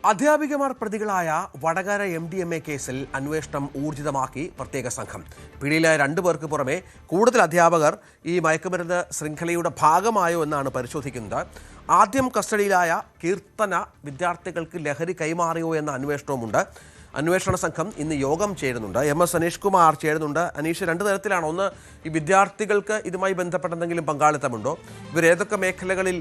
അധ്യാപികമാർ പ്രതികളായ വടകര MDMA കേസിൽ അന്വേഷണം ഊർജിതമാക്കി പ്രത്യേക സംഘം. പിടിയിലായ 2 പേർക്ക് പുറമെ കൂടുതൽ അധ്യാപകർ ഈ മയക്കുമരുന്ന് ശൃംഖലയുടെ ഭാഗമായോ എന്നാണ് പരിശോധിക്കുന്നത്. ആദ്യം കസ്റ്റഡിയിലായ കീർത്തന വിദ്യാർത്ഥികൾക്ക് ലഹരി കൈമാറിയോ എന്ന അന്വേഷണവുമുണ്ട്. അന്വേഷണ സംഘം ഇന്ന് യോഗം ചേരുന്നുണ്ട്. MS അനീഷ് കുമാർ ചേരുന്നുണ്ട്. അനീഷ്, 2 തരത്തിലാണ്. ഒന്ന്, ഈ വിദ്യാർത്ഥികൾക്ക് ഇതുമായി ബന്ധപ്പെട്ട എന്തെങ്കിലും പങ്കാളിത്തമുണ്ടോ? ഇവർ ഏതൊക്കെ മേഖലകളിൽ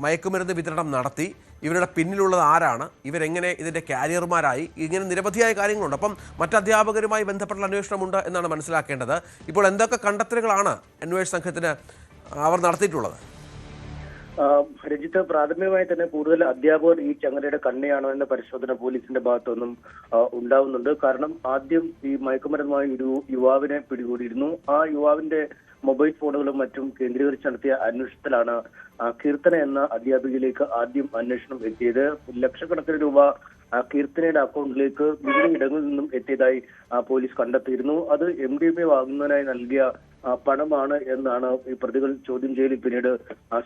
മയക്കുമരുന്ന് വിതരണം നടത്തി? ഇവരുടെ പിന്നിലുള്ളത് ആരാണ്? ഇവരെങ്ങനെ ഇതിൻ്റെ കാരിയർമാരായി? ഇങ്ങനെ നിരവധിയായ കാര്യങ്ങളുണ്ട്. അപ്പം മറ്റധ്യാപകരുമായി ബന്ധപ്പെട്ട അന്വേഷണമുണ്ട് എന്നാണ് മനസ്സിലാക്കേണ്ടത്. ഇപ്പോൾ എന്തൊക്കെ കണ്ടെത്തലുകളാണ് അന്വേഷണ സംഘത്തിന് അവർ നടത്തിയിട്ടുള്ളത്? രജിത്ത്, പ്രാഥമികമായി തന്നെ കൂടുതൽ അധ്യാപകർ ഈ ചങ്ങലയുടെ കണ്ണിയാണോ എന്ന പരിശോധന പോലീസിന്റെ ഭാഗത്തുനിന്നും ഉണ്ടാവുന്നുണ്ട്. കാരണം ആദ്യം ഈ മയക്കുമരുന്നുമായി ഒരു യുവാവിനെ പിടികൂടിയിരുന്നു. ആ യുവാവിന്റെ മൊബൈൽ ഫോണുകളും മറ്റും കേന്ദ്രീകരിച്ച് നടത്തിയ അന്വേഷണത്തിലാണ് കീർത്തന എന്ന അധ്യാപികയിലേക്ക് ആദ്യം അന്വേഷണം എത്തിയത്. ലക്ഷക്കണക്കിന് രൂപ കീർത്തനയുടെ അക്കൗണ്ടിലേക്ക് വിവിധ ഇടങ്ങളിൽ നിന്നും എത്തിയതായി പോലീസ് കണ്ടെത്തിയിരുന്നു. അത് MDMA വാങ്ങുന്നതിനായി നൽകിയ പണമാണ് എന്നാണ് ഈ പ്രതികൾ ചോദ്യം ചെയ്യലിൽ പിന്നീട്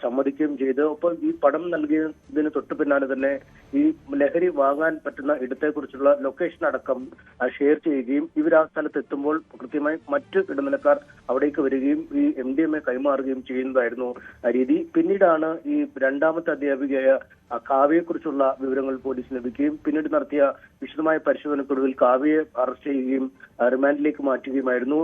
സമ്മതിക്കുകയും ചെയ്ത്. ഒപ്പം ഈ പണം നൽകിയതിന് തൊട്ടു പിന്നാലെ തന്നെ ഈ ലഹരി വാങ്ങാൻ പറ്റുന്ന ഇടത്തെക്കുറിച്ചുള്ള ലൊക്കേഷൻ അടക്കം ഷെയർ ചെയ്യുകയും ഇവർ ആ സ്ഥലത്ത് എത്തുമ്പോൾ കൃത്യമായി മറ്റ് ഇടനിലക്കാർ അവിടേക്ക് വരികയും ഈ MDMA കൈമാറുകയും ചെയ്യുന്നതായിരുന്നു രീതി. പിന്നീടാണ് ഈ രണ്ടാമത്തെ അധ്യാപികയായ കാവ്യയെക്കുറിച്ചുള്ള വിവരങ്ങൾ പോലീസ് ലഭിക്കുകയും പിന്നീട് നടത്തിയ വിശദമായ പരിശോധനക്കൊടുവിൽ കാവ്യയെ അറസ്റ്റ് ചെയ്യുകയും റിമാൻഡിലേക്ക് മാറ്റുകയുമായിരുന്നു.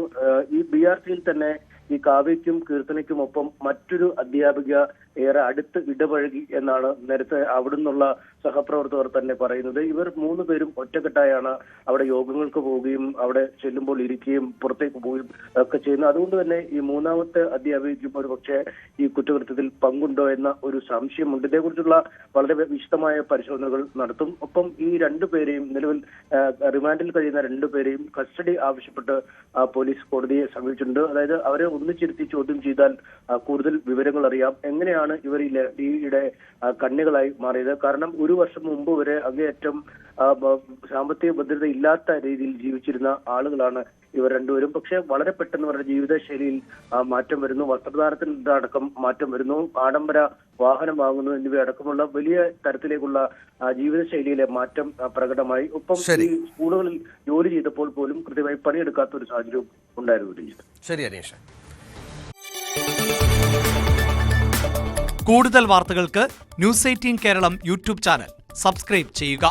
ഈ BRCയിൽ തന്നെ ഈ കാവ്യയ്ക്കും കീർത്തനയ്ക്കുമൊപ്പം മറ്റൊരു അധ്യാപിക ഏറെ അടുത്ത് ഇടപഴകി എന്നാണ് നേരത്തെ അവിടുന്നുള്ള സഹപ്രവർത്തകർ തന്നെ പറയുന്നത്. ഇവർ 3 പേരും ഒറ്റക്കെട്ടായാണ് അവിടെ യോഗങ്ങൾക്ക് പോവുകയും അവിടെ ചെല്ലുമ്പോൾ ഇരിക്കുകയും പുറത്തേക്ക് പോവുകയും ഒക്കെ ചെയ്യുന്നത്. അതുകൊണ്ട് തന്നെ ഈ 3ാമത്തെ അധ്യാപികയ്ക്കും ഒരു പക്ഷേ ഈ കുറ്റകൃത്യത്തിൽ പങ്കുണ്ടോ എന്ന ഒരു സംശയമുണ്ട്. ഇതേക്കുറിച്ചുള്ള വളരെ വിശദമായ പരിശോധനകൾ നടത്തും. ഒപ്പം ഈ 2 പേരെയും നിലവിൽ റിമാൻഡിൽ കഴിയുന്ന 2 പേരെയും കസ്റ്റഡി ആവശ്യപ്പെട്ട് പോലീസ് കോടതിയെ സമീപിച്ചിട്ടുണ്ട്. അതായത് അവരെ ഒന്നിച്ചിരുത്തി ചോദ്യം ചെയ്താൽ കൂടുതൽ വിവരങ്ങൾ അറിയാം. എങ്ങനെയാണ് ഇവർ ഈ ലഹരിയുടെ കണ്ണികളായി മാറിയത്? കാരണം 1 വർഷം മുമ്പ് വരെ അങ്ങേയറ്റം സാമ്പത്തിക ഭദ്രത ഇല്ലാത്ത രീതിയിൽ ജീവിച്ചിരുന്ന ആളുകളാണ് ഇവർ 2 പേരും. പക്ഷെ വളരെ പെട്ടെന്ന് അവരുടെ ജീവിതശൈലിയിൽ മാറ്റം വരുന്നു. വസ്ത്രധാരണത്തിൽ അടക്കം മാറ്റം വരുന്നു. ആഡംബര വാഹനം വാങ്ങുന്നു എന്നിവയടക്കമുള്ള വലിയ തരത്തിലേക്കുള്ള ജീവിതശൈലിയിലെ മാറ്റം പ്രകടമായി. ഒപ്പം ഈ സ്കൂളുകളിൽ ജോലി ചെയ്തപ്പോൾ പോലും കൃത്യമായി പണിയെടുക്കാത്ത ഒരു സാഹചര്യം ഉണ്ടായിരുന്നു. ശരി അനീഷ്. കൂടുതൽ വാർത്തകൾക്ക് News 18 Keralam YouTube channel subscribe ചെയ്യുക.